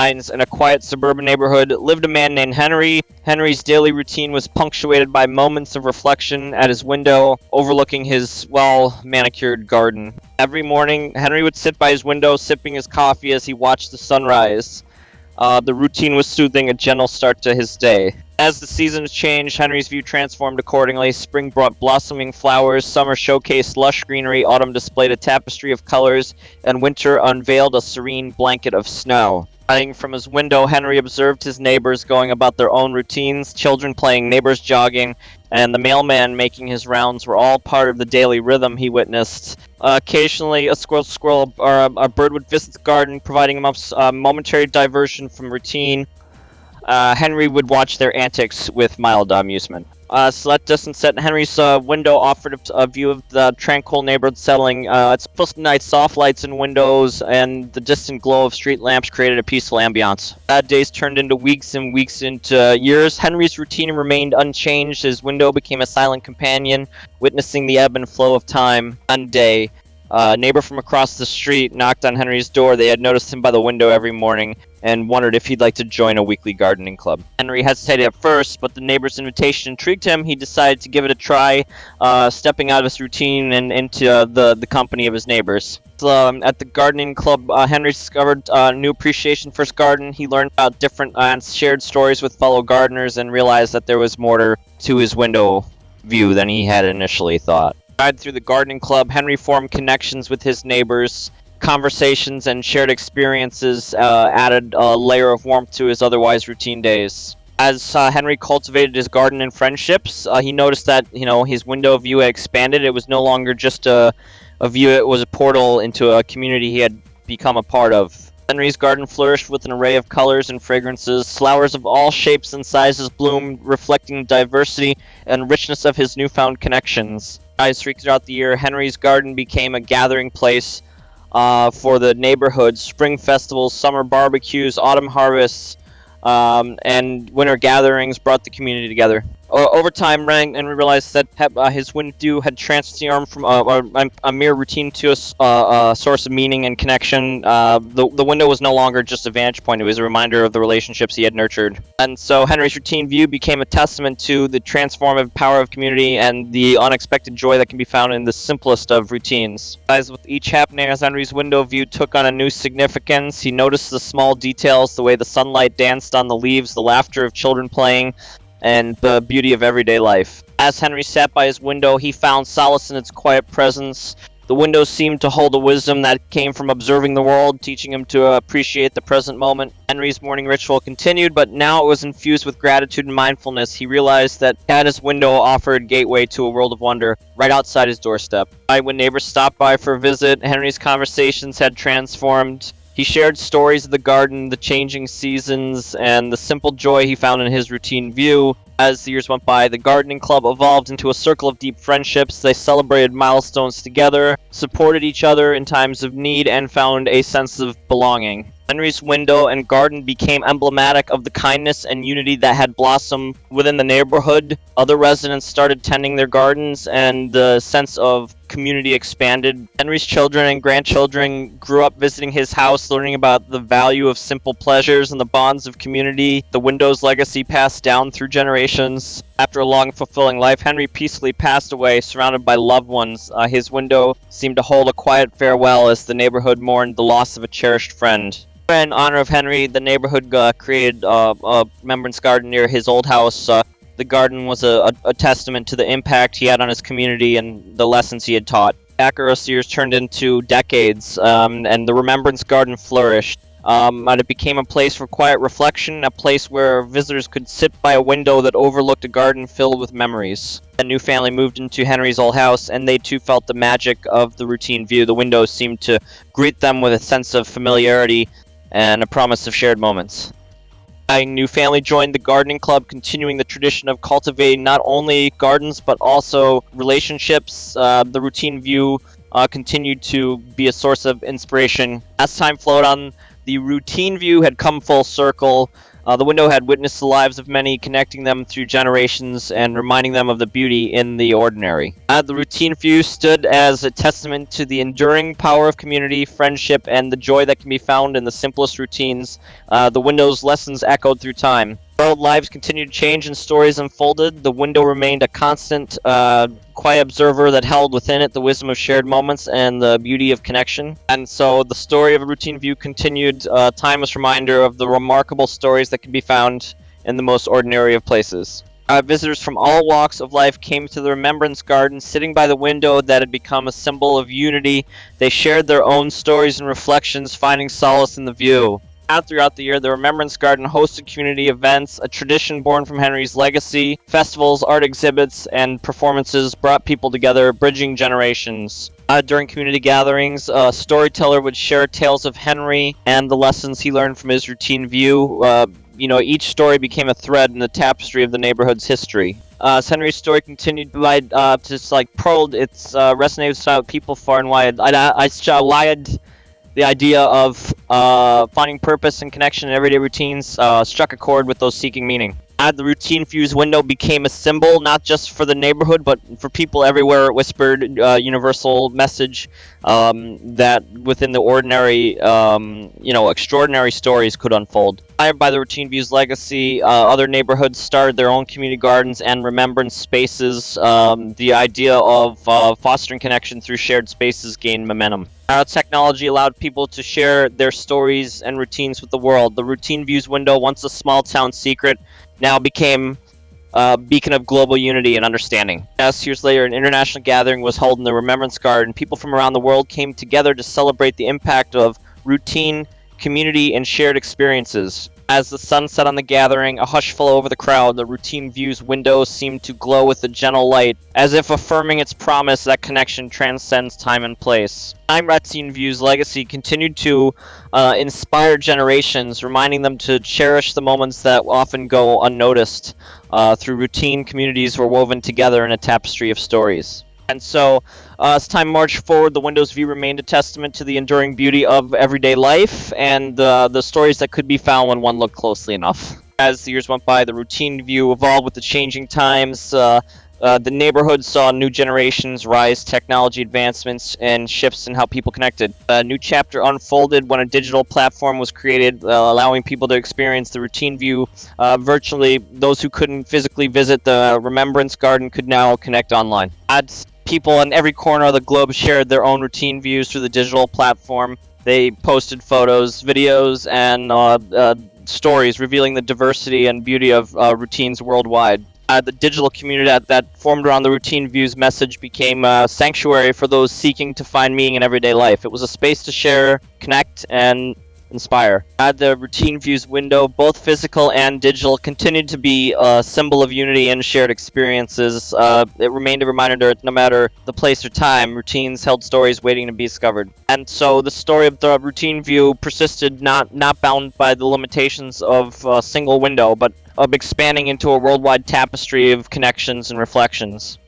In a quiet suburban neighborhood lived a man named Henry. Henry's daily routine was punctuated by moments of reflection at his window, overlooking his well-manicured garden. Every morning, Henry would sit by his window, sipping his coffee as he watched the sunrise. The routine was soothing, a gentle start to his day. As the seasons changed, Henry's view transformed accordingly. Spring brought blossoming flowers, summer showcased lush greenery, autumn displayed a tapestry of colors, and winter unveiled a serene blanket of snow. Lying from his window, Henry observed his neighbors going about their own routines, children playing, neighbors jogging, and the mailman making his rounds were all part of the daily rhythm he witnessed. Occasionally, a squirrel or a bird would visit the garden, providing him a momentary diversion from routine. Henry would watch their antics with mild amusement. Select distance set Henry's window offered a view of the tranquil neighborhood settling. Its pleasant night, soft lights in windows, and the distant glow of street lamps created a peaceful ambiance. Bad days turned into weeks and weeks into years. Henry's routine remained unchanged. His window became a silent companion, witnessing the ebb and flow of time. One day, a neighbor from across the street knocked on Henry's door. They had noticed him by the window every morning and wondered if he'd like to join a weekly gardening club. Henry hesitated at first, but the neighbor's invitation intrigued him. He decided to give it a try, stepping out of his routine and into the company of his neighbors. At the gardening club, Henry discovered a new appreciation for his garden. He learned about different and shared stories with fellow gardeners and realized that there was more to his window view than he had initially thought. Through the gardening club, Henry formed connections with his neighbors. Conversations and shared experiences added a layer of warmth to his otherwise routine days. As Henry cultivated his garden and friendships, he noticed that his window view had expanded. It was no longer just a view; it was a portal into a community he had become a part of. Henry's garden flourished with an array of colors and fragrances. Flowers of all shapes and sizes bloomed, reflecting the diversity and richness of his newfound connections. Throughout the year, Henry's garden became a gathering place for the neighborhood. Spring festivals, summer barbecues, autumn harvests, and winter gatherings brought the community together. Over time, Henry realized that his window had transformed from a mere routine to a source of meaning and connection. The window was no longer just a vantage point; it was a reminder of the relationships he had nurtured. And so, Henry's routine view became a testament to the transformative power of community and the unexpected joy that can be found in the simplest of routines. As with each happening, as Henry's window view took on a new significance, he noticed the small details, the way the sunlight danced on the leaves, the laughter of children playing, and the beauty of everyday life. As Henry sat by his window, he found solace in its quiet presence. The window seemed to hold a wisdom that came from observing the world, teaching him to appreciate the present moment. Henry's morning ritual continued, but now it was infused with gratitude and mindfulness. He realized that at his window offered a gateway to a world of wonder right outside his doorstep. When neighbors stopped by for a visit, Henry's conversations had transformed. He shared stories of the garden, the changing seasons, and the simple joy he found in his routine view. As the years went by, the gardening club evolved into a circle of deep friendships. They celebrated milestones together, supported each other in times of need, and found a sense of belonging. Henry's window and garden became emblematic of the kindness and unity that had blossomed within the neighborhood. Other residents started tending their gardens, and the sense of community expanded. Henry's children and grandchildren grew up visiting his house, learning about the value of simple pleasures and the bonds of community. The window's legacy passed down through generations. After a long, fulfilling life, Henry peacefully passed away, surrounded by loved ones. His window seemed to hold a quiet farewell as the neighborhood mourned the loss of a cherished friend. In honor of Henry, the neighborhood created a remembrance garden near his old house. The garden was a testament to the impact he had on his community and the lessons he had taught. Accurate years turned into decades, and the remembrance garden flourished. And it became a place for quiet reflection, a place where visitors could sit by a window that overlooked a garden filled with memories. A new family moved into Henry's old house, and they too felt the magic of the routine view. The windows seemed to greet them with a sense of familiarity and a promise of shared moments. A new family joined the gardening club, continuing the tradition of cultivating not only gardens but also relationships. The routine view continued to be a source of inspiration. As time flowed on, the routine view had come full circle. The window had witnessed the lives of many, connecting them through generations and reminding them of the beauty in the ordinary. The routine view stood as a testament to the enduring power of community, friendship, and the joy that can be found in the simplest routines. The window's lessons echoed through time. World lives continued to change and stories unfolded. The window remained a constant, quiet observer that held within it the wisdom of shared moments and the beauty of connection. And so the story of a routine view continued, a timeless reminder of the remarkable stories that can be found in the most ordinary of places. Visitors from all walks of life came to the Remembrance Garden, sitting by the window that had become a symbol of unity. They shared their own stories and reflections, finding solace in the view. Throughout the year, the Remembrance Garden hosted community events, a tradition born from Henry's legacy. Festivals, art exhibits, and performances brought people together, bridging generations. During community gatherings, a storyteller would share tales of Henry and the lessons he learned from his routine view. Each story became a thread in the tapestry of the neighborhood's history. As Henry's story continued to resonate with people far and wide. The idea of finding purpose and connection in everyday routines struck a chord with those seeking meaning. The routine fuse window became a symbol not just for the neighborhood but for people everywhere. It whispered universal message that within the ordinary, extraordinary stories could unfold. Inspired by the routine view's legacy, other neighborhoods started their own community gardens and remembrance spaces. The idea of fostering connection through shared spaces gained momentum. Technology allowed people to share their stories and routines with the world. The routine views window, once a small town secret, now became a beacon of global unity and understanding. Years later, an international gathering was held in the Remembrance Garden. People from around the world came together to celebrate the impact of routine, community, and shared experiences. As the sun set on the gathering, a hush fell over the crowd. The routine view's window seemed to glow with a gentle light, as if affirming its promise that connection transcends time and place. Routine view's legacy continued to inspire generations, reminding them to cherish the moments that often go unnoticed. Through routine, communities were woven together in a tapestry of stories. And so, as time marched forward, the window's view remained a testament to the enduring beauty of everyday life and the stories that could be found when one looked closely enough. As the years went by, the routine view evolved with the changing times. The neighborhood saw new generations rise, technology advancements, and shifts in how people connected. A new chapter unfolded when a digital platform was created, allowing people to experience the routine view virtually. Those who couldn't physically visit the Remembrance Garden could now connect online. People in every corner of the globe shared their own routine views through the digital platform. They posted photos, videos, and stories revealing the diversity and beauty of routines worldwide. The digital community that formed around the routine views message became a sanctuary for those seeking to find meaning in everyday life. It was a space to share, connect, and inspire. The routine views window, both physical and digital, continued to be a symbol of unity and shared experiences. It remained a reminder that no matter the place or time, routines held stories waiting to be discovered. And so the story of the routine view persisted, not bound by the limitations of a single window, but of expanding into a worldwide tapestry of connections and reflections.